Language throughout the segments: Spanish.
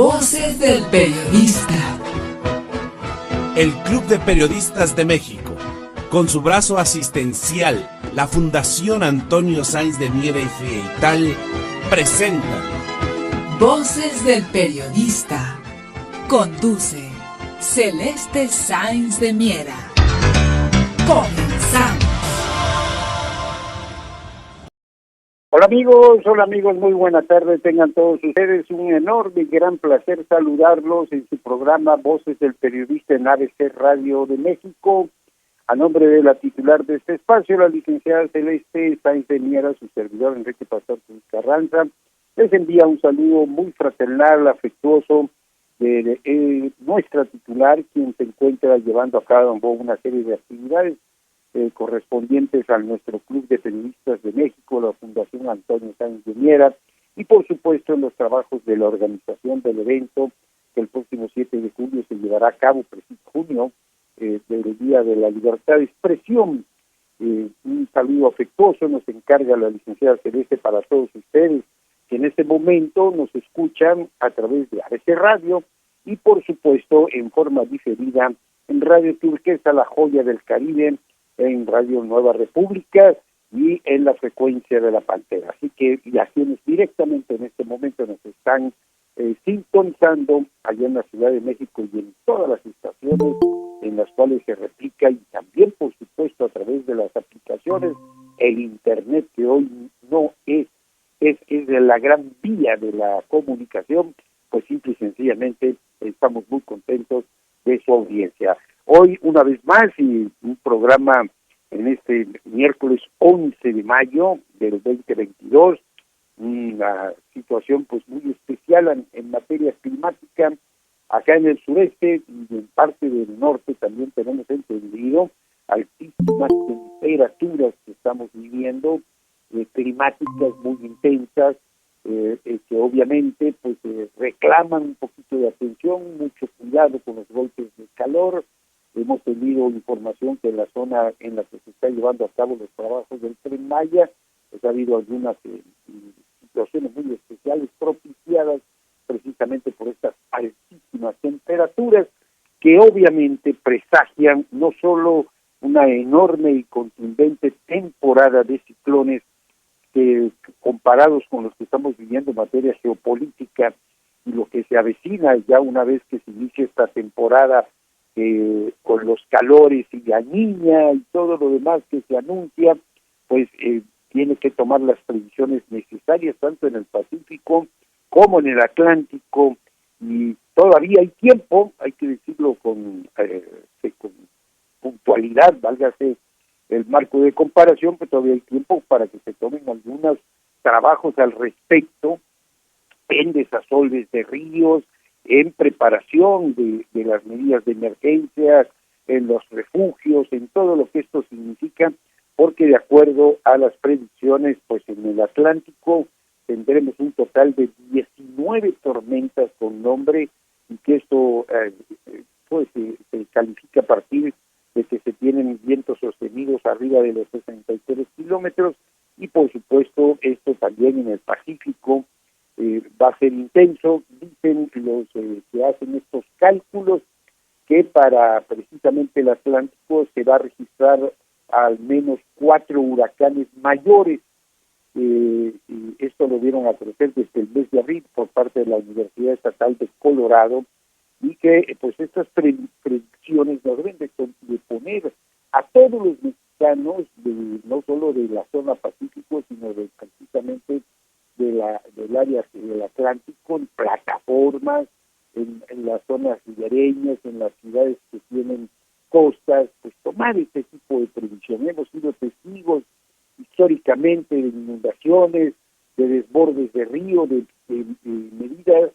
Voces del Periodista. El Club de Periodistas de México, con su brazo asistencial, la Fundación Antonio Sáenz de Miera y Frieital, presenta Voces del Periodista. Conduce Celeste Sáenz de Miera. Comenzamos. Hola amigos, muy buena tarde, tengan todos ustedes un enorme y gran placer saludarlos en su programa Voces del Periodista en ABC Radio de México. A nombre de la titular de este espacio, la licenciada Celeste Sáenz de Miera, su servidor Enrique Pastor Carranza, les envía un saludo muy fraternal, afectuoso de nuestra titular, quien se encuentra llevando a cabo una serie de actividades correspondientes a nuestro Club de Periodistas de México, la Fundación Antonio Sáenz de Miera, y por supuesto en los trabajos de la organización del evento que el próximo 7 de julio se llevará a cabo, junio, del Día de la Libertad de Expresión. Un saludo afectuoso nos encarga la licenciada Celeste para todos ustedes, que en este momento nos escuchan a través de ABC Radio y por supuesto en forma diferida en Radio Turquesa, la joya del Caribe, en Radio Nueva República y en la frecuencia de la Pantera. Así que ya quienes directamente en este momento nos están sintonizando allá en la Ciudad de México y en todas las estaciones en las cuales se replica, y también por supuesto a través de las aplicaciones, el Internet, que hoy no es de la gran vía de la comunicación, pues simple y sencillamente estamos muy contentos de su audiencia. Hoy, una vez más, y un programa en este miércoles 11 de mayo del 2022, una situación pues muy especial en materia climática. Acá en el sureste y en parte del norte también tenemos entendido altísimas temperaturas que estamos viviendo, climáticas muy intensas, que obviamente pues reclaman un poquito de atención, mucho cuidado con los golpes de calor. Hemos tenido información que en la zona en la que se está llevando a cabo los trabajos del Tren Maya, pues ha habido algunas situaciones muy especiales propiciadas precisamente por estas altísimas temperaturas que obviamente presagian no solo una enorme y contundente temporada de ciclones que, comparados con los que estamos viviendo en materia geopolítica y lo que se avecina ya una vez que se inicie esta temporada, con los calores y la niña y todo lo demás que se anuncia, pues tiene que tomar las previsiones necesarias tanto en el Pacífico como en el Atlántico, y todavía hay tiempo, hay que decirlo con puntualidad, válgase el marco de comparación, pero todavía hay tiempo para que se tomen algunos trabajos al respecto en desasolves de ríos, en preparación de las medidas de emergencia, en los refugios, en todo lo que esto significa, porque de acuerdo a las predicciones, pues en el Atlántico tendremos un total de 19 tormentas con nombre, y que esto pues se califica a partir de que se tienen vientos sostenidos arriba de los 63 kilómetros, y por supuesto esto también en el Pacífico va a ser intenso. Dicen los que hacen estos cálculos que para precisamente el Atlántico se va a registrar al menos 4 huracanes mayores. Y esto lo dieron a conocer desde el mes de abril por parte de la Universidad Estatal de Colorado, y que pues estas predicciones nos deben de poner a todos los mexicanos, no solo de la zona Pacífico, sino precisamente del área del Atlántico, en plataformas, en las zonas ribereñas, en las ciudades que tienen costas, pues tomar este tipo de previsión. Hemos sido testigos históricamente de inundaciones, de desbordes de río, de medidas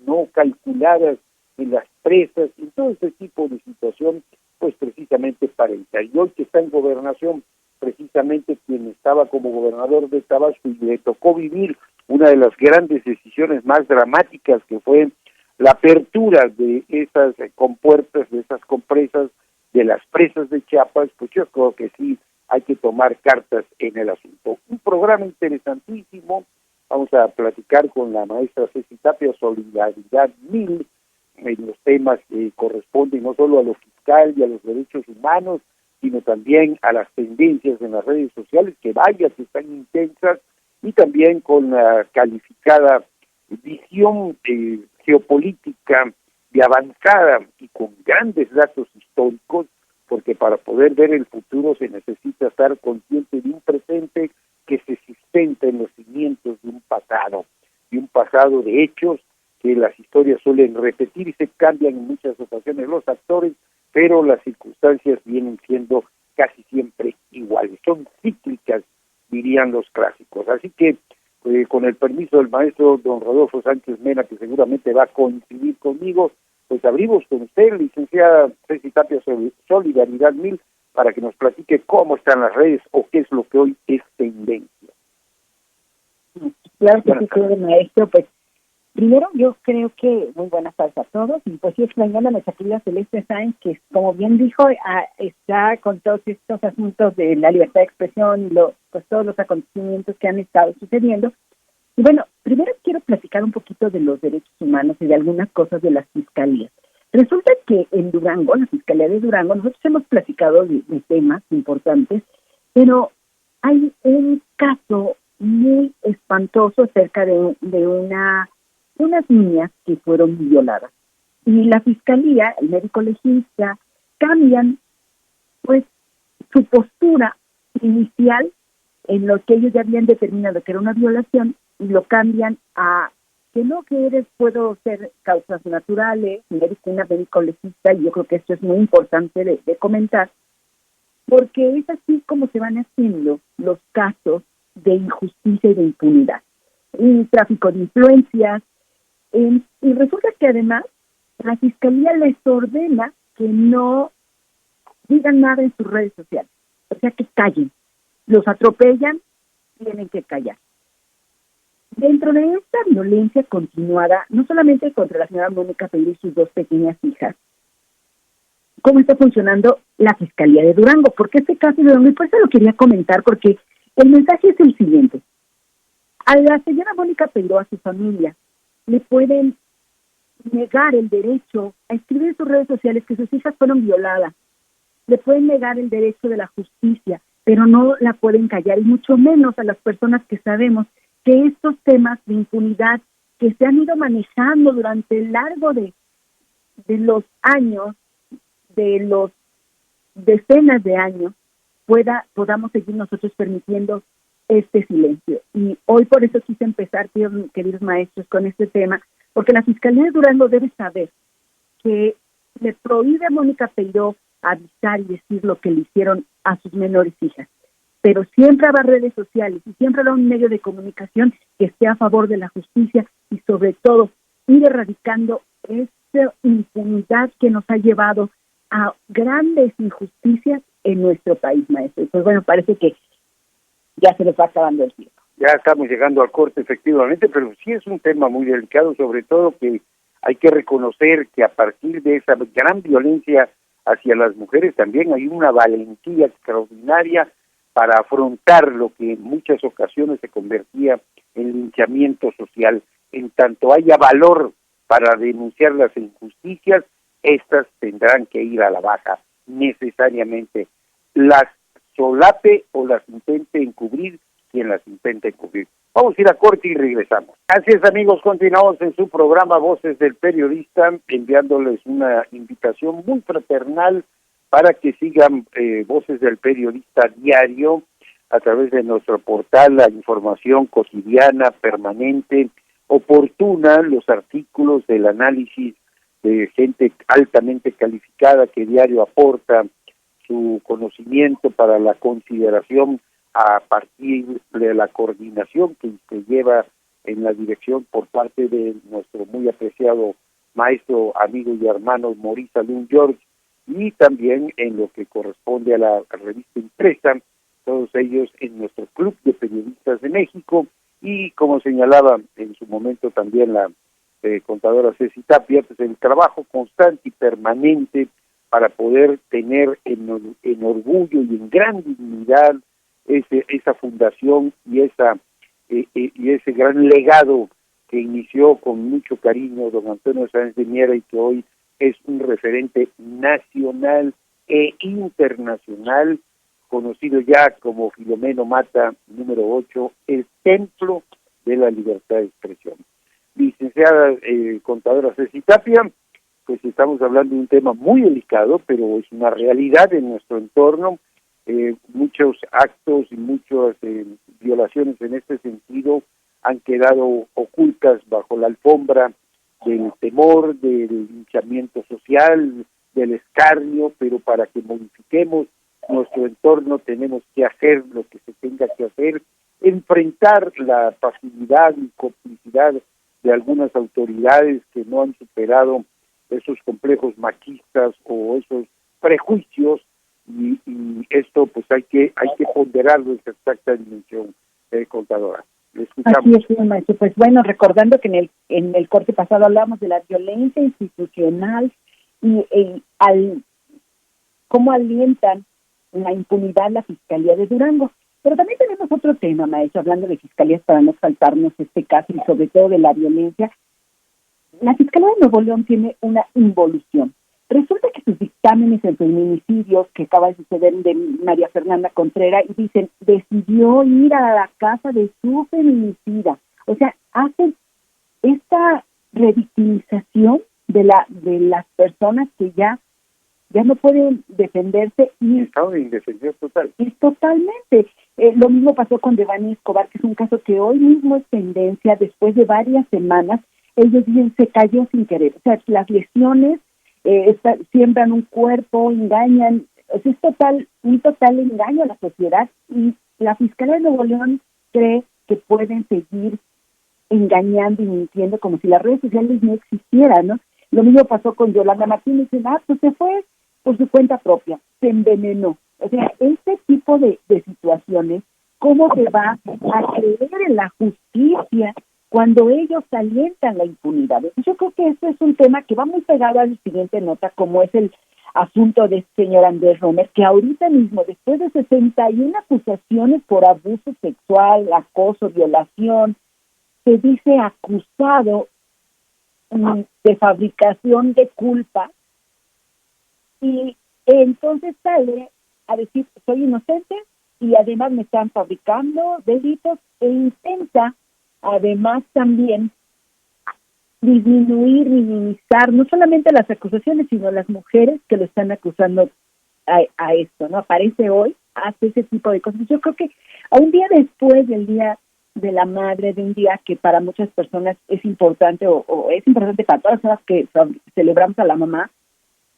no calculadas en las presas, y todo este tipo de situación, pues precisamente para evitar. Y hoy que está en gobernación, precisamente quien estaba como gobernador de Tabasco y le tocó vivir una de las grandes decisiones más dramáticas, que fue la apertura de esas compuertas, de esas compresas, de las presas de Chiapas, pues yo creo que sí hay que tomar cartas en el asunto. Un programa interesantísimo, Vamos a platicar con la maestra Ceci Tapia, Solidaridad 1000, en los temas que corresponden no solo a lo fiscal y a los derechos humanos, sino también a las tendencias en las redes sociales, que vaya que están intensas, y también con la calificada visión geopolítica de avanzada y con grandes datos históricos, porque para poder ver el futuro se necesita estar consciente de un presente que se sustenta en los cimientos de un pasado de hechos, que las historias suelen repetirse, cambian en muchas ocasiones los actores, pero las circunstancias vienen siendo casi siempre iguales, son cíclicas, dirían los clásicos. Así que, con el permiso del maestro don Rodolfo Sánchez Mena, que seguramente va a coincidir conmigo, pues abrimos con usted, licenciada Ceci Tapia, Solidaridad 1000, para que nos platique cómo están las redes o qué es lo que hoy es tendencia. Claro que sí, querido maestro. Pues primero yo creo que muy buenas tardes a todos, y pues sí, extrañando a nuestra querida Celeste Sáenz, que como bien dijo, está con todos estos asuntos de la libertad de expresión y pues todos los acontecimientos que han estado sucediendo. Y bueno, primero quiero platicar un poquito de los derechos humanos y de algunas cosas de las fiscalías. Resulta que en Durango, la Fiscalía de Durango, nosotros hemos platicado de temas importantes, pero hay un caso muy espantoso acerca de unas niñas que fueron violadas. Y la Fiscalía, el médico legista, cambian pues su postura inicial en lo que ellos ya habían determinado que era una violación, y lo cambian a puedo ser causas naturales, medicina médico legista, y yo creo que esto es muy importante de comentar, porque es así como se van haciendo los casos de injusticia y de impunidad, y tráfico de influencias, y resulta que además la Fiscalía les ordena que no digan nada en sus redes sociales, o sea que callen, los atropellan, tienen que callar. Dentro de esta violencia continuada, no solamente contra la señora Mónica Peiro y sus dos pequeñas hijas, ¿cómo está funcionando la Fiscalía de Durango? Porque este caso de Durango, y por eso lo quería comentar, porque el mensaje es el siguiente. A la señora Mónica Peiro, a su familia, le pueden negar el derecho a escribir en sus redes sociales que sus hijas fueron violadas, le pueden negar el derecho de la justicia, pero no la pueden callar, y mucho menos a las personas que sabemos que estos temas de impunidad que se han ido manejando durante el largo de los años, de los decenas de años, podamos seguir nosotros permitiendo este silencio. Y hoy por eso quise empezar, queridos maestros, con este tema, porque la Fiscalía de Durango debe saber que le prohíbe a Mónica Peiró avisar y decir lo que le hicieron a sus menores hijas, pero siempre habrá redes sociales y siempre habrá un medio de comunicación que esté a favor de la justicia, y sobre todo ir erradicando esta impunidad que nos ha llevado a grandes injusticias en nuestro país, maestro. Pues bueno, parece que ya se nos va acabando el tiempo. Ya estamos llegando al corte, efectivamente, pero sí es un tema muy delicado, sobre todo que hay que reconocer que a partir de esa gran violencia hacia las mujeres también hay una valentía extraordinaria para afrontar lo que en muchas ocasiones se convertía en linchamiento social. En tanto haya valor para denunciar las injusticias, estas tendrán que ir a la baja necesariamente. Las solape o las intente encubrir quien las intente encubrir. Vamos a ir a corte y regresamos. Gracias, amigos, continuamos en su programa Voces del Periodista, enviándoles una invitación muy fraternal para que sigan Voces del Periodista diario a través de nuestro portal, la información cotidiana, permanente, oportuna, los artículos, del análisis de gente altamente calificada que diario aporta su conocimiento para la consideración a partir de la coordinación que se lleva en la dirección por parte de nuestro muy apreciado maestro, amigo y hermano Maurice Alun George, y también en lo que corresponde a la revista impresa, todos ellos en nuestro Club de Periodistas de México, y como señalaba en su momento también la contadora Ceci Tapia, pues el trabajo constante y permanente para poder tener en orgullo y en gran dignidad esa fundación y esa y ese gran legado que inició con mucho cariño don Antonio Sáenz de Miera y que hoy es un referente nacional e internacional, conocido ya como Filomeno Mata número 8, el templo de la libertad de expresión. Licenciada contadora Ceci Tapia, pues estamos hablando de un tema muy delicado, pero es una realidad en nuestro entorno. Muchos actos y muchas violaciones en este sentido han quedado ocultas bajo la alfombra del temor, del linchamiento social, del escarnio, pero para que modifiquemos nuestro entorno tenemos que hacer lo que se tenga que hacer, enfrentar la pasividad y complicidad de algunas autoridades que no han superado esos complejos machistas o esos prejuicios, y esto pues hay que ponderarlo en su exacta dimensión, contadora. Le escuchamos. Así es, señor maestro. Pues bueno, recordando que en el corte pasado hablamos de la violencia institucional y cómo alientan la impunidad la Fiscalía de Durango. Pero también tenemos otro tema, maestro, hablando de fiscalías para no saltarnos este caso y sobre todo de la violencia. La Fiscalía de Nuevo León tiene una involución. Resulta que sus dictámenes en feminicidios que acaba de suceder de María Fernanda Contreras y dicen, decidió ir a la casa de su feminicida. O sea, hacen esta revictimización de las personas que ya no pueden defenderse y estado de indefensión total. Y totalmente. Lo mismo pasó con Devani Escobar, que es un caso que hoy mismo es tendencia. Después de varias semanas, ellos dicen se cayó sin querer. O sea, las lesiones siembran un cuerpo, engañan. O sea, es un total engaño a la sociedad, y la Fiscalía de Nuevo León cree que pueden seguir engañando y mintiendo como si las redes sociales no existieran, ¿no? Lo mismo pasó con Yolanda Martínez, pues se fue por su cuenta propia, se envenenó. O sea, este tipo de situaciones, ¿cómo se va a creer en la justicia cuando ellos alientan la impunidad? Entonces, yo creo que esto es un tema que va muy pegado a la siguiente nota, como es el asunto de este señor Andrés Romer, que ahorita mismo, después de 61 acusaciones por abuso sexual, acoso, violación, se dice acusado de fabricación de culpa, y entonces sale a decir soy inocente y además me están fabricando delitos, e intenta además también disminuir, minimizar no solamente las acusaciones, sino las mujeres que lo están acusando a esto, ¿no? Aparece hoy, hace ese tipo de cosas. Yo creo que a un día después del Día de la Madre, de un día que para muchas personas es importante, o es importante para todas las que celebramos a la mamá,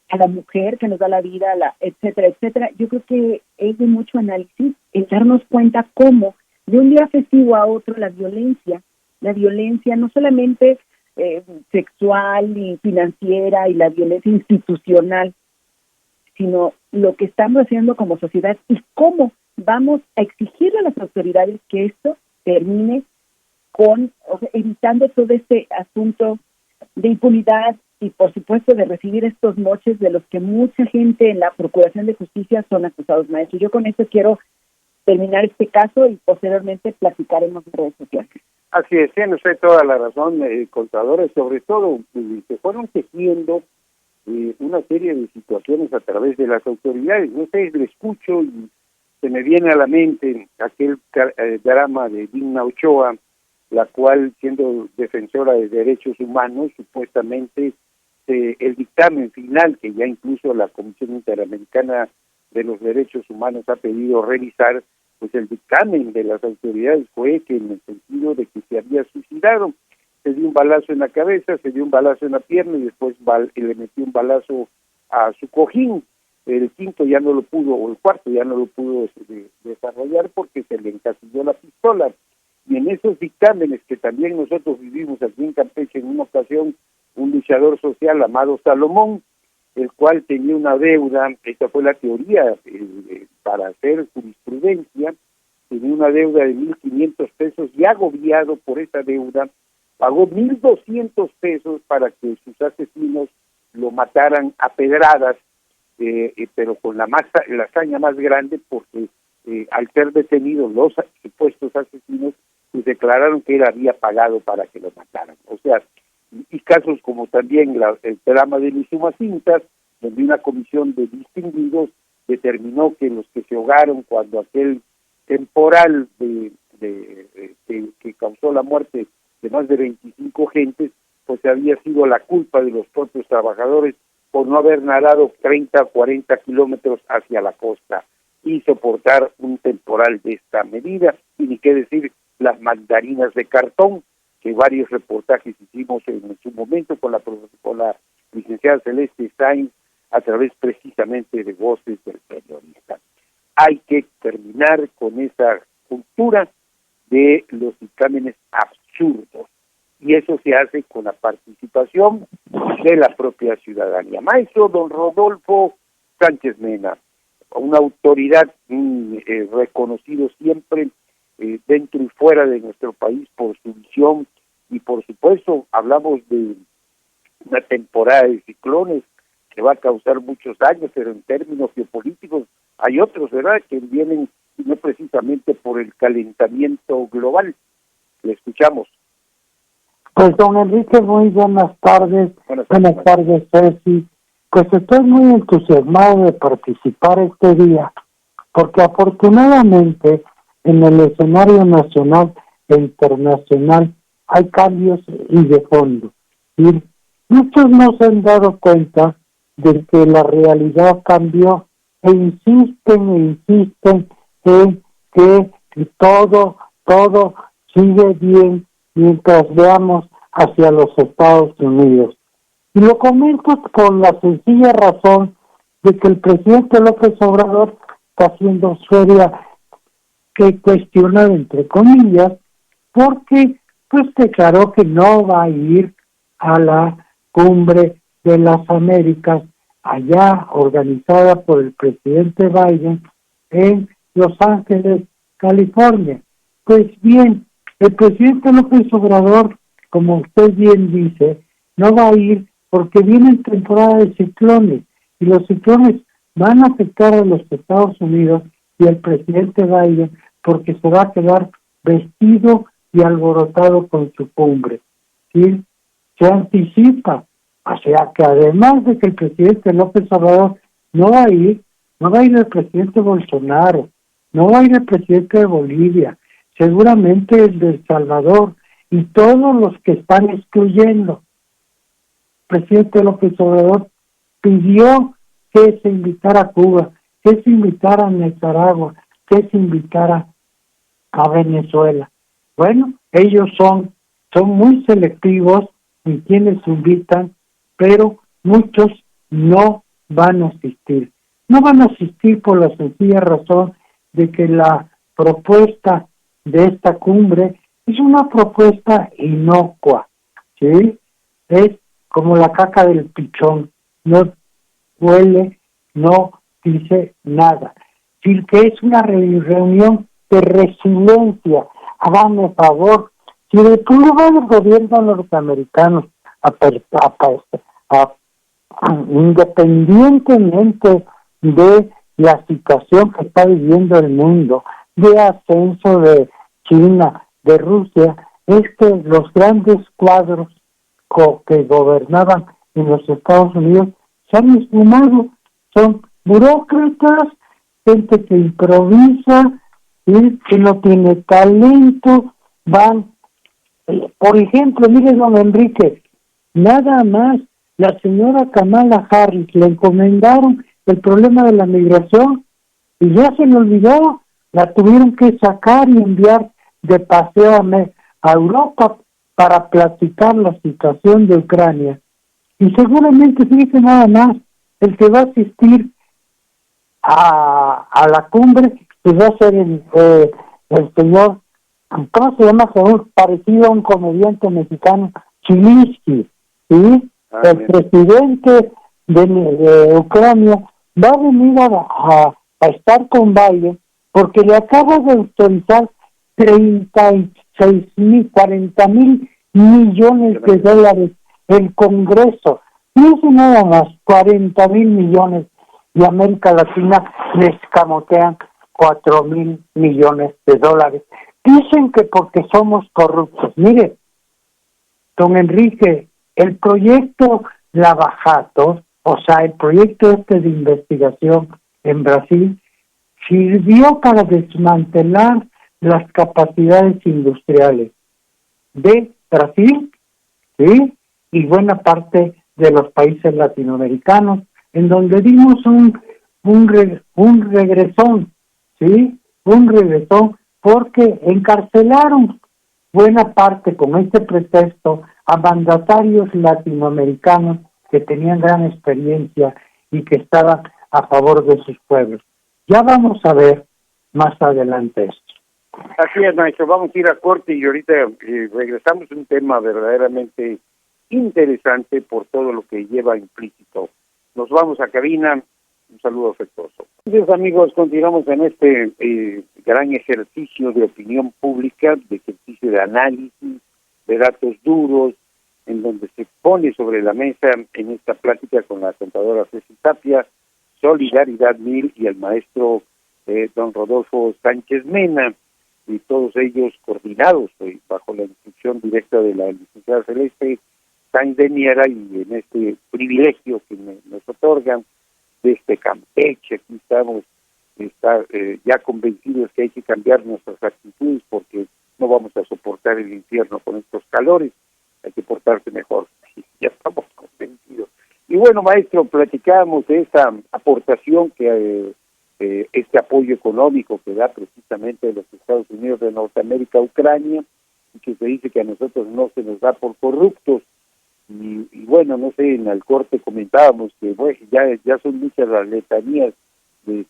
a la mujer que nos da la vida, etcétera, etcétera. Yo creo que es de mucho análisis el darnos cuenta cómo de un día festivo a otro la violencia no solamente sexual y financiera y la violencia institucional, sino lo que estamos haciendo como sociedad y cómo vamos a exigirle a las autoridades que esto termine evitando todo este asunto de impunidad y, por supuesto, de recibir estos moches de los que mucha gente en la Procuración de Justicia son acusados, maestro. Yo con esto quiero terminar este caso y posteriormente platicaremos en redes sociales. Así es, tiene usted toda la razón, contadora, sobre todo se fueron tejiendo una serie de situaciones a través de las autoridades. No sé, le escucho y se me viene a la mente aquel drama de Digna Ochoa, la cual, siendo defensora de derechos humanos, supuestamente el dictamen final, que ya incluso la Comisión Interamericana de los Derechos Humanos ha pedido revisar, pues el dictamen de las autoridades fue que en el sentido de que se había suicidado, se dio un balazo en la cabeza, se dio un balazo en la pierna y después le metió un balazo a su cojín. El quinto ya no lo pudo, o el cuarto ya no lo pudo desarrollar porque se le encasilló la pistola. Y en esos dictámenes que también nosotros vivimos aquí en Campeche en una ocasión, un luchador social, Amado Salomón, el cual tenía una deuda, esta fue la teoría para hacer jurisprudencia, tenía una deuda de 1,500 pesos y agobiado por esa deuda, pagó 1,200 pesos para que sus asesinos lo mataran a pedradas, pero con la hazaña más grande porque al ser detenidos los supuestos asesinos pues declararon que él había pagado para que lo mataran. O sea, y casos como también el drama de Usumacintas, donde una comisión de distinguidos determinó que los que se ahogaron cuando aquel temporal que causó la muerte de más de 25 gentes, pues había sido la culpa de los propios trabajadores por no haber nadado 30 o 40 kilómetros hacia la costa y soportar un temporal de esta medida, y ni qué decir las mandarinas de cartón, que varios reportajes hicimos en su momento con la licenciada Celeste Sainz a través precisamente de Voces del Periodista. Hay que terminar con esa cultura de los dictámenes absurdos, y eso se hace con la participación de la propia ciudadanía. Maestro don Rodolfo Sánchez Mena, una autoridad reconocido siempre dentro y fuera de nuestro país por su visión, y por supuesto hablamos de una temporada de ciclones que va a causar muchos daños, pero en términos geopolíticos hay otros, ¿verdad?, que vienen no precisamente por el calentamiento global. Le escuchamos. Pues don Enrique, muy buenas tardes. Buenas tardes, Ceci. Pues estoy muy entusiasmado de participar este día, porque afortunadamente en el escenario nacional e internacional hay cambios y de fondo. Y muchos no se han dado cuenta de que la realidad cambió e insisten en que todo sigue bien mientras veamos hacia los Estados Unidos. Y lo comento por la sencilla razón de que el presidente López Obrador está siendo seria que cuestionar entre comillas, porque pues declaró que no va a ir a la cumbre de las Américas allá organizada por el presidente Biden en Los Ángeles, California. Pues bien, el presidente López Obrador, como usted bien dice, no va a ir porque viene temporada de ciclones, y los ciclones van a afectar a los Estados Unidos y al presidente Biden porque se va a quedar vestido y alborotado con su cumbre. ¿Sí? Se anticipa, o sea que además de que el presidente López Obrador no va a ir el presidente Bolsonaro, no va a ir el presidente de Bolivia, seguramente el de El Salvador y todos los que están excluyendo. El presidente López Obrador pidió que se invitara a Cuba, que se invitara a Nicaragua, que se invitara a Venezuela. Bueno, ellos son muy selectivos en quienes invitan, pero muchos no van a asistir. No van a asistir por la sencilla razón de que la propuesta de esta cumbre es una propuesta inocua, ¿sí? Es como la caca del pichón, no huele, no dice nada. Sí, que es una reunión de resiliencia. Háganme favor, si de puro va el gobierno norteamericano independientemente de la situación que está viviendo el mundo, de ascenso de China, de Rusia, es que los grandes cuadros que gobernaban en los Estados Unidos se han esfumado, son burócratas, gente que improvisa, ¿sí?, que no tiene talento, por ejemplo, mire don Enrique, nada más la señora Kamala Harris le encomendaron el problema de la migración y ya se le olvidó, la tuvieron que sacar y enviar de paseo a Europa para platicar la situación de Ucrania. Y seguramente, fíjese nada más, el que va a asistir a la cumbre pues va a ser el señor, ¿cómo se llama? Parecido a un comediante mexicano, Chilinsky, ¿sí? El presidente de Ucrania va a venir a estar con Biden porque le acaba de autorizar 40 mil millones de dólares el Congreso. Y eso nada más, 40 mil millones, y América Latina les camotean 4 mil millones de dólares. Dicen que porque somos corruptos. Mire, don Enrique, el proyecto Lava Jato, o sea, el proyecto de investigación en Brasil, sirvió para desmantelar las capacidades industriales de Brasil, ¿sí? Y buena parte de los países latinoamericanos, en donde dimos un regresón, ¿sí? Un regresón, porque encarcelaron buena parte con este pretexto a mandatarios latinoamericanos que tenían gran experiencia y que estaban a favor de sus pueblos. Ya vamos a ver más adelante esto. Así es, maestro, vamos a ir a corte y ahorita regresamos a un tema verdaderamente interesante por todo lo que lleva implícito. Nos vamos a cabina, un saludo afectuoso. Entonces, amigos, continuamos en este gran ejercicio de opinión pública, de ejercicio de análisis, de datos duros, en donde se pone sobre la mesa en esta plática con la contadora Ceci Tapia, Solidaridad 1000 y el maestro don Rodolfo Sánchez Mena, y todos ellos coordinados bajo la instrucción directa de la licenciada Celeste Sáenz de Miera, y en este privilegio que nos otorgan desde Campeche. Aquí estamos ya convencidos que hay que cambiar nuestras actitudes porque no vamos a soportar el infierno con estos calores, hay que portarse mejor, ya estamos convencidos. Y bueno, maestro, platicábamos de esta aportación que este apoyo económico que da precisamente de los Estados Unidos de Norteamérica a Ucrania, y que se dice que a nosotros no se nos da por corruptos. Y bueno, no sé, en el corte comentábamos que bueno, ya son muchas las letanías de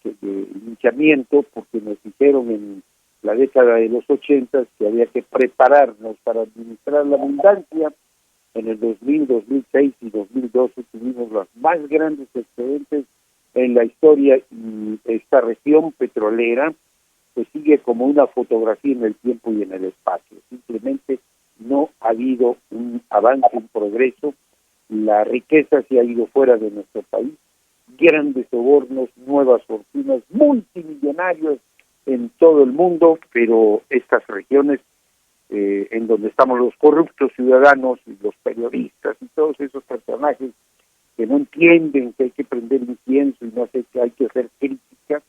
linchamiento, porque nos dijeron en la década de los 80 que había que prepararnos para administrar la abundancia. En el 2000, 2006 y 2012 tuvimos los más grandes excedentes en la historia, y esta región petrolera pues sigue como una fotografía en el tiempo y en el espacio. Simplemente no ha habido un avance, un progreso. La riqueza se ha ido fuera de nuestro país, grandes sobornos, nuevas fortunas, multimillonarios en todo el mundo, pero estas regiones en donde estamos los corruptos ciudadanos y los periodistas y todos esos personajes que no entienden que hay que prender incienso y no sé que hay que hacer crítica,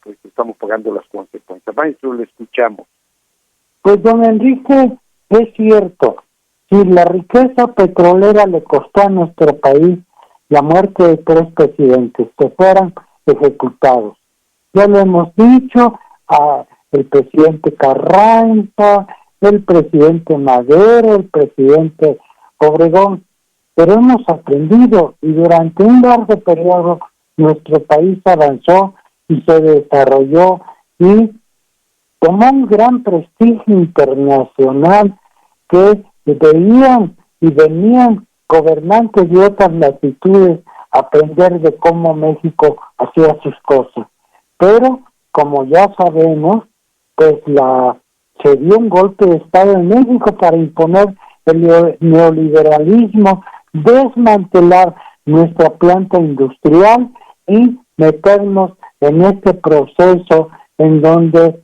pues estamos pagando las consecuencias. Maestro, le escuchamos. Pues don Enrique, es cierto, si la riqueza petrolera le costó a nuestro país la muerte de 3 presidentes que fueran ejecutados. Ya lo hemos dicho, el presidente Carranza, el presidente Madero, el presidente Obregón, pero hemos aprendido y durante un largo periodo nuestro país avanzó y se desarrolló y tomó un gran prestigio internacional que veían y venían gobernantes de otras latitudes a aprender de cómo México hacía sus cosas. Pero, como ya sabemos, pues se dio un golpe de Estado en México para imponer el neoliberalismo, desmantelar nuestra planta industrial y meternos en este proceso en donde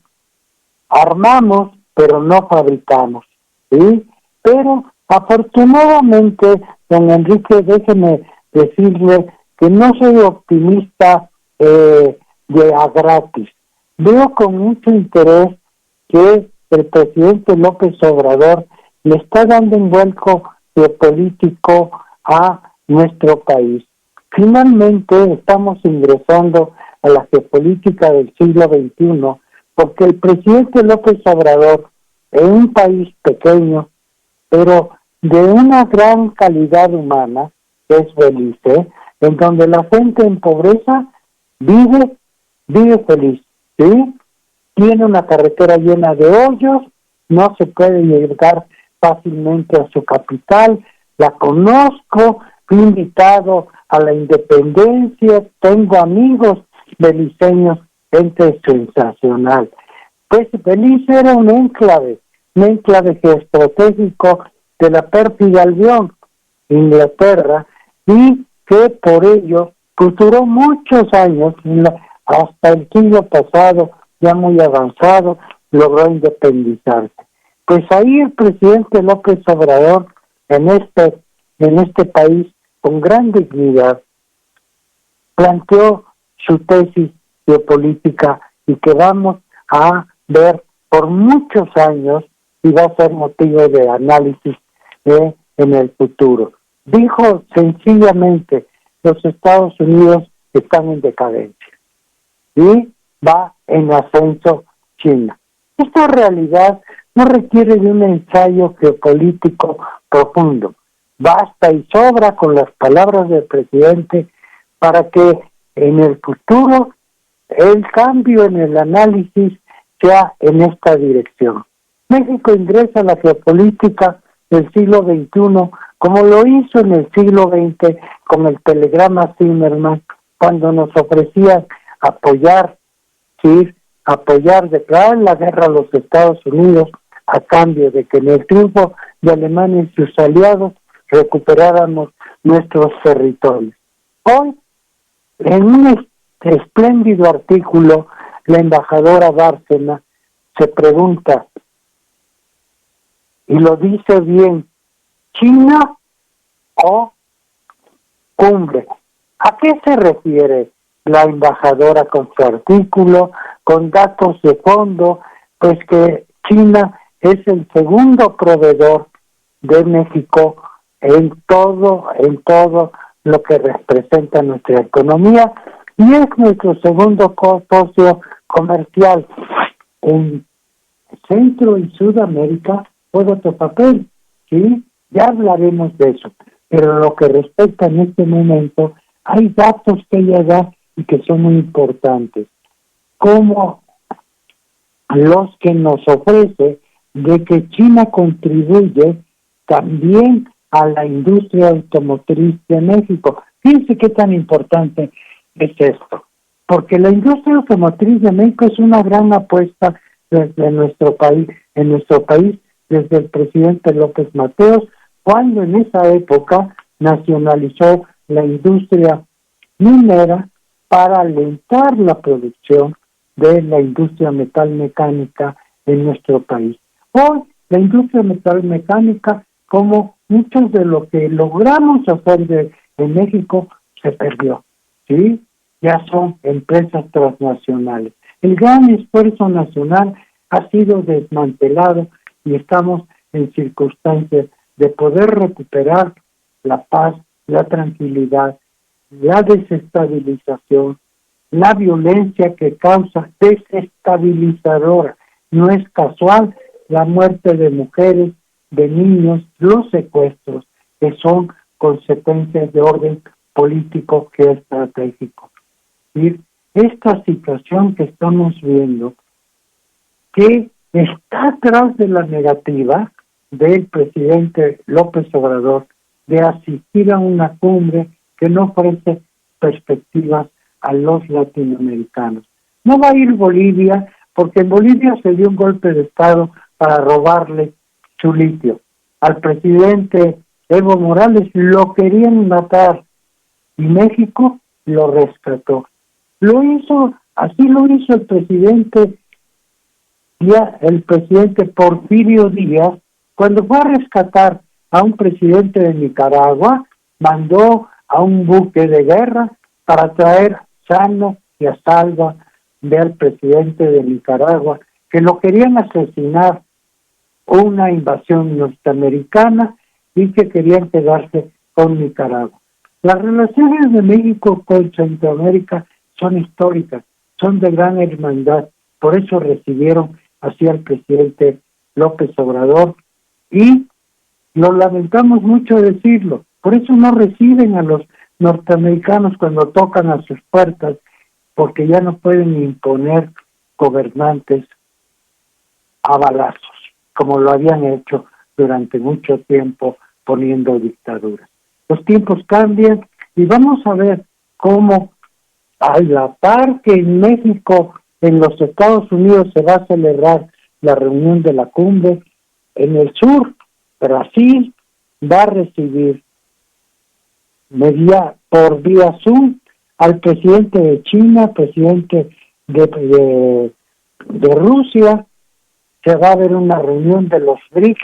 armamos pero no fabricamos, ¿sí? Pero afortunadamente, don Enrique, déjeme decirle que no soy optimista de a gratis. Veo con mucho interés que el presidente López Obrador le está dando un vuelco geopolítico a nuestro país. Finalmente estamos ingresando a la geopolítica del siglo XXI, porque el presidente López Obrador, en un país pequeño, pero de una gran calidad humana, que es Belice, en donde la gente en pobreza vive feliz, ¿sí? Tiene una carretera llena de hoyos, no se puede llegar fácilmente a su capital, la conozco, fui invitado a la independencia, tengo amigos beliceños, gente sensacional. Pues Belice era un enclave geoestratégico de la pérfida Albión, Inglaterra, y que por ello pues duró muchos años, hasta el siglo pasado, ya muy avanzado, logró independizarse. Pues ahí el presidente López Obrador, en este país, con gran dignidad, planteó su tesis geopolítica y que vamos a ver por muchos años y va a ser motivo de análisis en el futuro. Dijo sencillamente, los Estados Unidos están en decadencia y va en ascenso China. Esta realidad no requiere de un ensayo geopolítico profundo. Basta y sobra con las palabras del presidente para que en el futuro el cambio en el análisis sea en esta dirección. México ingresa a la geopolítica del siglo XXI como lo hizo en el siglo XX con el telegrama Zimmerman, cuando nos ofrecían apoyar, declarar la guerra a los Estados Unidos a cambio de que en el triunfo de Alemania y sus aliados recuperáramos nuestros territorios. Hoy, en un espléndido artículo, la embajadora Bárcena se pregunta, y lo dice bien, ¿China o cumbre? ¿A qué se refiere la embajadora con su artículo, con datos de fondo? Pues que China es el segundo proveedor de México en todo lo que representa nuestra economía y es nuestro segundo socio comercial. En Centro y Sudamérica juega otro papel, ¿sí? Ya hablaremos de eso, pero lo que respecta en este momento, hay datos que ella da y que son muy importantes, como los que nos ofrece de que China contribuye también a la industria automotriz de México. Fíjense qué tan importante es esto, porque la industria automotriz de México es una gran apuesta desde nuestro país, desde el presidente López Mateos, cuando en esa época nacionalizó la industria minera para alentar la producción de la industria metalmecánica en nuestro país. Hoy, la industria metalmecánica, como muchos de lo que logramos hacer en México, se perdió, ¿sí? Ya son empresas transnacionales. El gran esfuerzo nacional ha sido desmantelado y estamos en circunstancias de poder recuperar la paz, la tranquilidad, la desestabilización, la violencia que causa desestabilizadora. No es casual la muerte de mujeres, de niños, los secuestros, que son consecuencias de orden político geoestratégico. ¿Sí? Esta situación que estamos viendo, que está atrás de la negativa del presidente López Obrador de asistir a una cumbre que no ofrece perspectivas a los latinoamericanos. No va a ir Bolivia, porque en Bolivia se dio un golpe de Estado para robarle su litio. Al presidente Evo Morales lo querían matar y México lo rescató. Así lo hizo el presidente Porfirio Díaz, cuando fue a rescatar a un presidente de Nicaragua, mandó a un buque de guerra para traer sano y a salvo del presidente de Nicaragua, que lo querían asesinar, una invasión norteamericana, y que querían quedarse con Nicaragua. Las relaciones de México con Centroamérica son históricas, son de gran hermandad, por eso recibieron así al presidente López Obrador, y lo lamentamos mucho decirlo, por eso no reciben a los norteamericanos cuando tocan a sus puertas, porque ya no pueden imponer gobernantes a balazos, como lo habían hecho durante mucho tiempo poniendo dictaduras. Los tiempos cambian y vamos a ver cómo, a la par que en México, en los Estados Unidos se va a celebrar la reunión de la cumbre, en el sur, Brasil va a recibir por vía Zoom al presidente de China, presidente de Rusia, se va a ver una reunión de los BRICS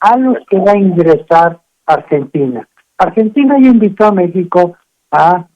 a los que va a ingresar Argentina. Argentina ya invitó a México a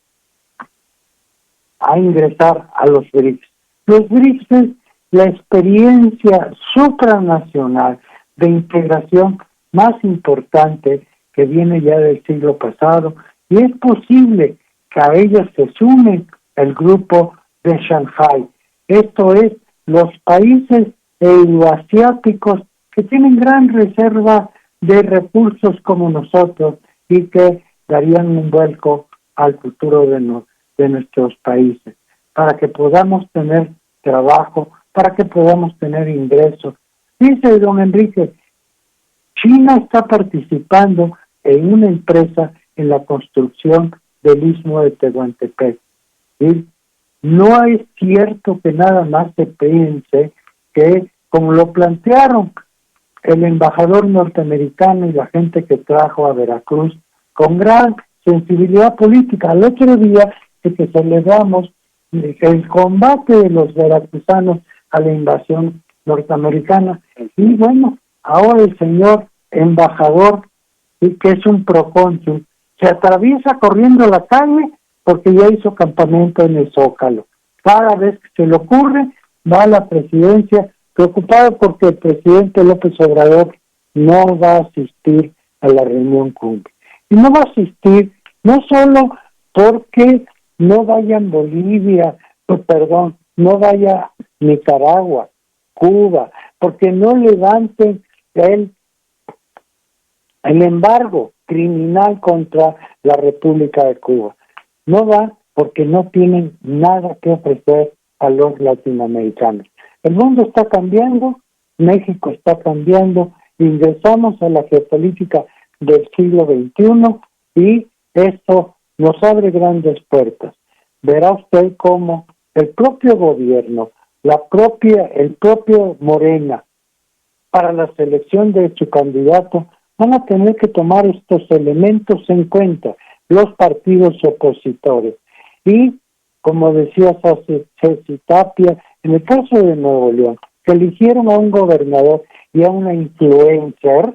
ingresar a los BRICS. Los BRICS es la experiencia supranacional de integración más importante que viene ya del siglo pasado, y es posible que a ellos se sume el grupo de Shanghái. Esto es, los países euroasiáticos que tienen gran reserva de recursos como nosotros y que darían un vuelco al futuro de nuestros países, para que podamos tener trabajo, para que podamos tener ingresos. Dice don Enrique, China está participando en una empresa en la construcción del Istmo de Tehuantepec. ¿Sí? No es cierto que nada más se piense que, como lo plantearon el embajador norteamericano y la gente que trajo a Veracruz, con gran sensibilidad política. El otro día que celebramos el combate de los veracruzanos a la invasión norteamericana, y bueno, ahora el señor embajador, ¿sí?, que es un procónsul, se atraviesa corriendo la calle porque ya hizo campamento en el Zócalo. Cada vez que se le ocurre, va a la presidencia, preocupado porque el presidente López Obrador no va a asistir a la reunión cumbre. Y no va a asistir no solo porque no vaya en Bolivia, no vaya Nicaragua, Cuba, porque no levanten el embargo criminal contra la República de Cuba. No va porque no tienen nada que ofrecer a los latinoamericanos. El mundo está cambiando, México está cambiando, ingresamos a la geopolítica del siglo XXI y esto nos abre grandes puertas. Verá usted cómo el propio gobierno, el propio Morena, para la selección de su candidato, van a tener que tomar estos elementos en cuenta, los partidos opositores. Y, como decía Ceci Tapia, en el caso de Nuevo León, que eligieron a un gobernador y a una influencer,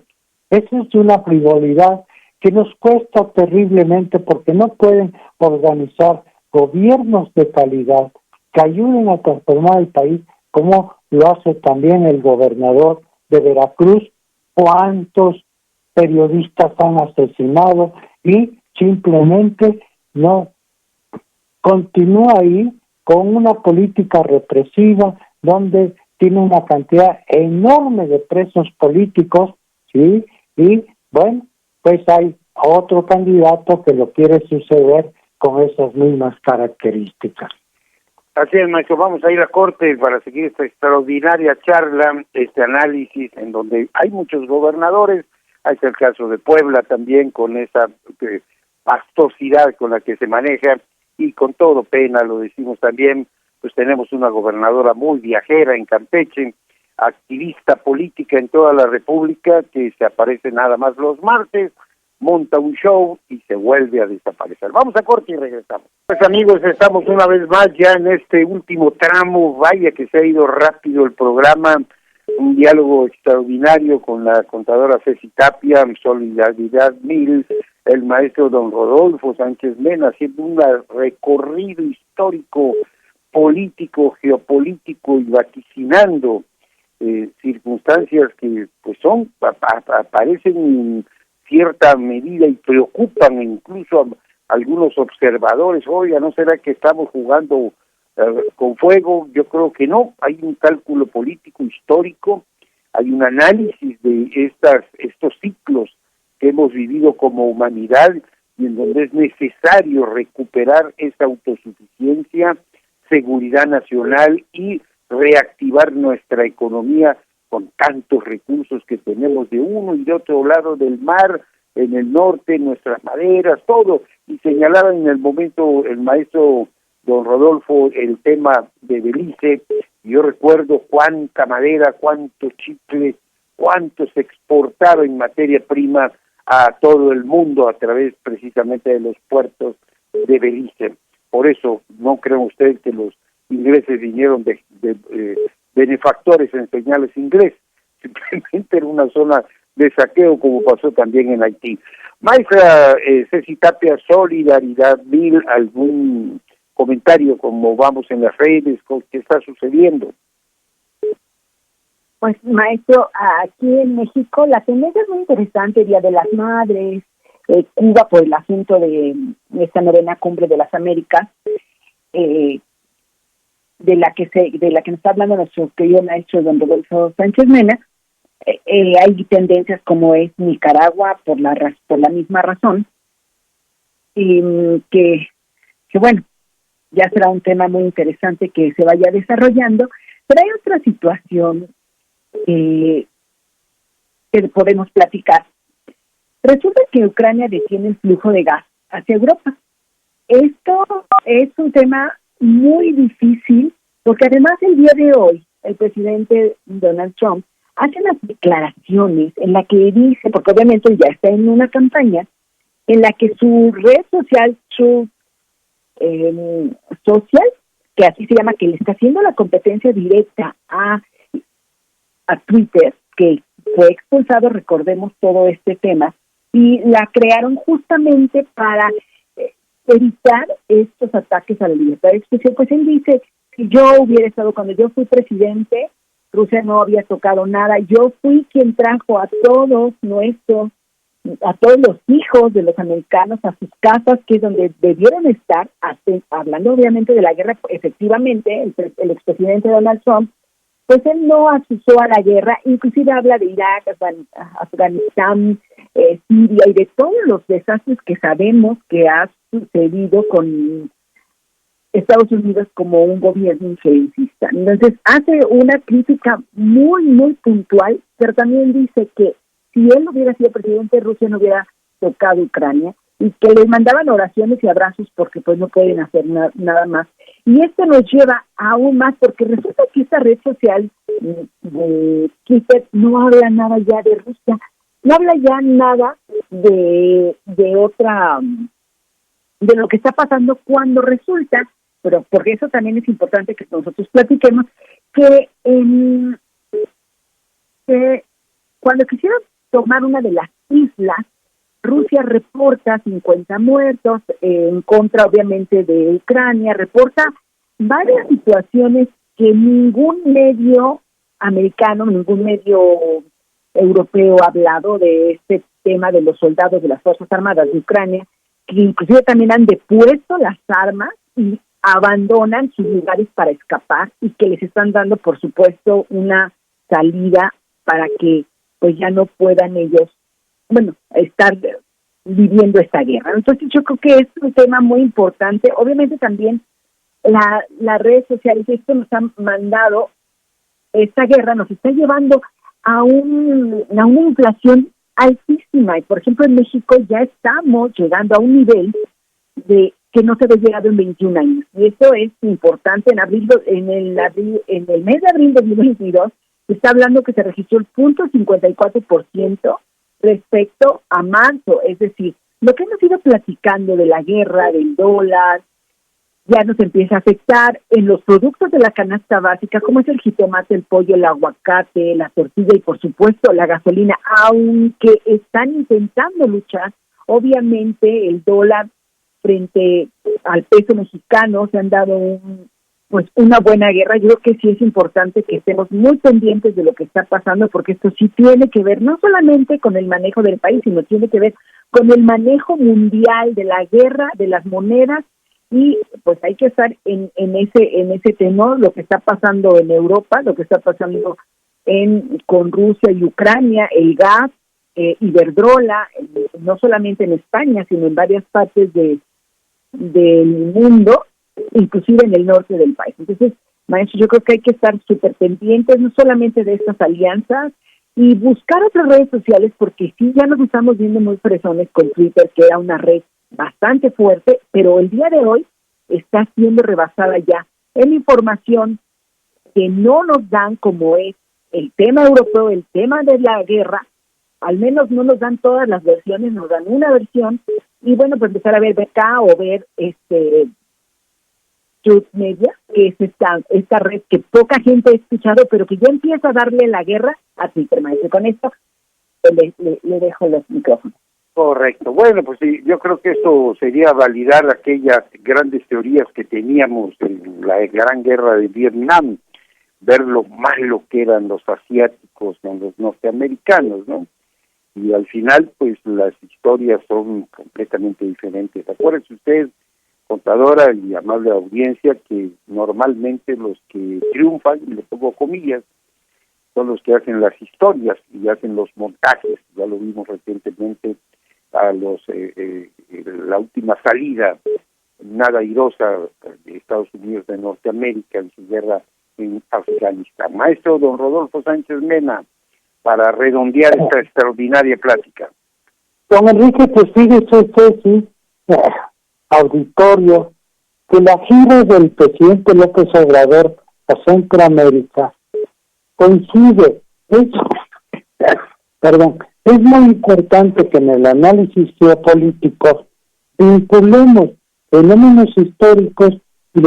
eso es una frivolidad que nos cuesta terriblemente porque no pueden organizar gobiernos de calidad que ayuden a transformar el país, como lo hace también el gobernador de Veracruz. ¿Cuántos periodistas han asesinado? Y simplemente no continúa ahí con una política represiva donde tiene una cantidad enorme de presos políticos, ¿sí? Y bueno, pues hay otro candidato que lo quiere suceder con esas mismas características. Así es, maestro, vamos a ir a corte para seguir esta extraordinaria charla, este análisis en donde hay muchos gobernadores. Hay el caso de Puebla también, con esa pastosidad con la que se maneja, y con todo pena lo decimos también, pues tenemos una gobernadora muy viajera en Campeche, activista política en toda la República, que se aparece nada más los martes, monta un show y se vuelve a desaparecer. Vamos a corte y regresamos. Pues amigos, estamos una vez más ya en este último tramo. Vaya que se ha ido rápido el programa, un diálogo extraordinario con la contadora Ceci Tapia, Solidaridad 1000, el maestro don Rodolfo Sánchez Mena, haciendo un recorrido histórico, político, geopolítico y vaticinando circunstancias que pues aparecen en cierta medida y preocupan incluso a algunos observadores. Oiga, ¿no será que estamos jugando con fuego? Yo creo que no. Hay un cálculo político histórico, hay un análisis de estos ciclos que hemos vivido como humanidad, y en donde es necesario recuperar esa autosuficiencia, seguridad nacional y reactivar nuestra economía con tantos recursos que tenemos de uno y de otro lado del mar, en el norte, nuestras maderas, todo. Y señalaba en el momento el maestro don Rodolfo el tema de Belice, y yo recuerdo cuánta madera, cuánto chicle, cuánto se exportaba en materia prima a todo el mundo a través precisamente de los puertos de Belice. Por eso no creen ustedes que los ingleses vinieron de benefactores en señales inglés. simplemente era una zona de saqueo, como pasó también en Haití. Maestra Ceci Tapia, Solidaridad Mil, ¿algún comentario como vamos en las redes, qué está sucediendo? Pues, maestro, aquí en México la tendencia es muy interesante, Día de las Madres, Cuba por el asunto de esta 9ª Cumbre de las Américas, de la que nos está hablando nuestro querido maestro don Rodolfo Sánchez Mena. Hay tendencias como es Nicaragua por la misma razón, y que bueno, ya será un tema muy interesante que se vaya desarrollando, pero hay otra situación que podemos platicar. Resulta que Ucrania detiene el flujo de gas hacia Europa. Esto es un tema muy difícil, porque además el día de hoy el presidente Donald Trump hace unas declaraciones en la que dice, porque obviamente ya está en una campaña, en la que su red social, social, que así se llama, que le está haciendo la competencia directa a Twitter, que fue expulsado, recordemos todo este tema, y la crearon justamente para evitar estos ataques a la libertad de expresión. Pues él dice, si yo hubiera estado, cuando yo fui presidente, Rusia no había tocado nada, yo fui quien trajo a todos los hijos de los americanos a sus casas, que es donde debieron estar, hablando obviamente de la guerra. Efectivamente, el expresidente Donald Trump, pues él no asusó a la guerra, inclusive habla de Irak, Afganistán, Siria y de todos los desastres que sabemos que ha sucedido con Estados Unidos como un gobierno influencista. Entonces hace una crítica muy, muy puntual, pero también dice que si él hubiera sido presidente, Rusia no hubiera tocado Ucrania, y que les mandaban oraciones y abrazos porque pues no pueden hacer nada más. Y esto nos lleva aún más, porque resulta que esta red social de Twitter no habla nada ya de Rusia, no habla ya nada de lo que está pasando, cuando resulta, pero porque eso también es importante que nosotros platiquemos, que cuando quisieron tomar una de las islas, Rusia reporta 50 muertos en contra, obviamente, de Ucrania, reporta varias situaciones que ningún medio americano, ningún medio europeo ha hablado de este tema de los soldados de las Fuerzas Armadas de Ucrania, que inclusive también han depuesto las armas y abandonan sus lugares para escapar, y que les están dando, por supuesto, una salida para que pues ya no puedan ellos, estar viviendo esta guerra. Entonces yo creo que es un tema muy importante. Obviamente también las redes sociales, esto nos han mandado, esta guerra nos está llevando a una inflación altísima, y por ejemplo en México ya estamos llegando a un nivel de que no se había llegado en 21 años, y eso es importante. En el mes de abril de 2022 se está hablando que se registró el 0.54% respecto a marzo, es decir, lo que hemos ido platicando de la guerra, del dólar, ya nos empieza a afectar en los productos de la canasta básica, como es el jitomate, el pollo, el aguacate, la tortilla y por supuesto la gasolina. Aunque están intentando luchar, obviamente el dólar frente al peso mexicano se han dado una buena guerra. Yo creo que sí es importante que estemos muy pendientes de lo que está pasando, porque esto sí tiene que ver no solamente con el manejo del país, sino tiene que ver con el manejo mundial de la guerra, de las monedas, y pues hay que estar en ese tenor, lo que está pasando en Europa, lo que está pasando con Rusia y Ucrania, el gas, Iberdrola, no solamente en España, sino en varias partes del mundo, inclusive en el norte del país. Entonces, maestro, yo creo que hay que estar súper pendientes, no solamente de estas alianzas, y buscar otras redes sociales, porque sí, ya nos estamos viendo muy fresones con Twitter, que era una red bastante fuerte, pero el día de hoy está siendo rebasada ya en información que no nos dan, como es el tema europeo, el tema de la guerra. Al menos no nos dan todas las versiones, nos dan una versión, y bueno, pues empezar a ver BK o ver Truth Media, que es esta red que poca gente ha escuchado, pero que ya empieza a darle la guerra a Twitter, maestro. Con esto le dejo los micrófonos. Correcto. Bueno, pues sí, yo creo que esto sería validar aquellas grandes teorías que teníamos en la gran guerra de Vietnam, ver lo malo que eran los asiáticos con los norteamericanos, ¿no? Y al final, pues las historias son completamente diferentes. Acuérdense usted, contadora y amable audiencia, que normalmente los que triunfan, y le pongo comillas, son los que hacen las historias y hacen los montajes. Ya lo vimos recientemente a la última salida nada airosa de Estados Unidos de Norteamérica en su guerra en Afganistán. Maestro don Rodolfo Sánchez Mena, para redondear esta extraordinaria plática. Don Enrique, pues fíjese usted, sí, auditorio, que la gira del presidente López Obrador a Centroamérica coincide, es muy importante que en el análisis geopolítico vinculemos fenómenos históricos y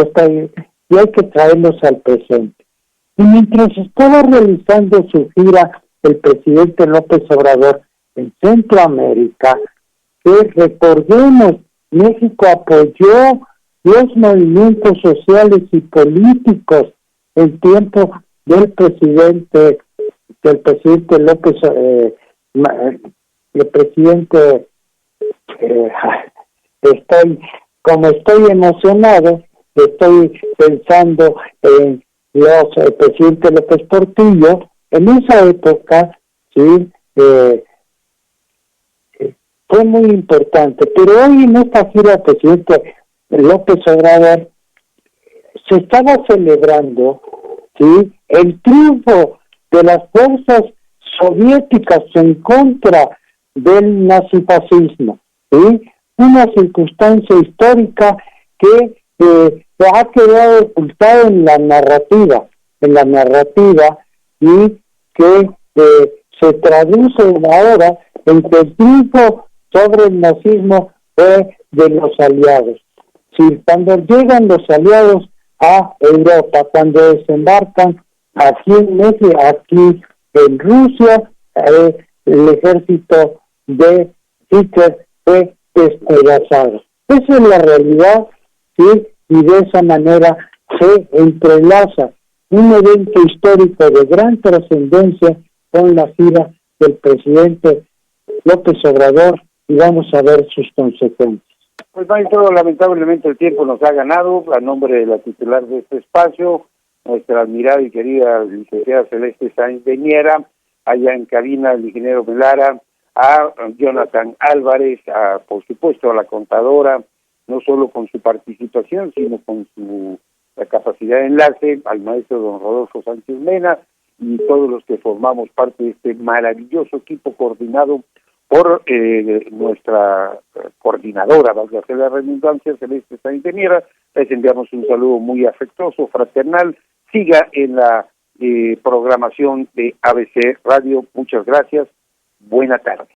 hay que traerlos al presente. Y mientras estaba realizando su gira el presidente López Obrador en Centroamérica, que recordemos, México apoyó los movimientos sociales y políticos en tiempo del presidente López, estoy emocionado, estoy pensando en el presidente López Portillo. En esa época, sí, fue muy importante, pero hoy en esta gira del presidente López Obrador se estaba celebrando, sí, el triunfo de las fuerzas soviéticas en contra del nazifascismo, ¿sí? Una circunstancia histórica que ha quedado ocultada en la narrativa y que se traduce ahora en que el triunfo sobre el nazismo fue de los aliados. Sí, cuando llegan los aliados a Europa, cuando desembarcan aquí en México, aquí en Rusia, el ejército de Hitler fue despedazado. Esa es la realidad, ¿sí? Y de esa manera se entrelaza un evento histórico de gran trascendencia con la gira del presidente López Obrador, y vamos a ver sus consecuencias. Pues maestro, lamentablemente el tiempo nos ha ganado. A nombre de la titular de este espacio, nuestra admirada y querida licenciada Celeste Sáenz de Miera, allá en cabina el ingeniero Melara, a Jonathan Álvarez, por supuesto a la contadora, no solo con su participación, sino con la capacidad de enlace, al maestro don Rodolfo Sánchez Mena y todos los que formamos parte de este maravilloso equipo coordinado por nuestra coordinadora, valga la redundancia, Celeste Sáenz de Miera. Les enviamos un saludo muy afectuoso, fraternal. Siga en la programación de ABC Radio. Muchas gracias. Buena tarde.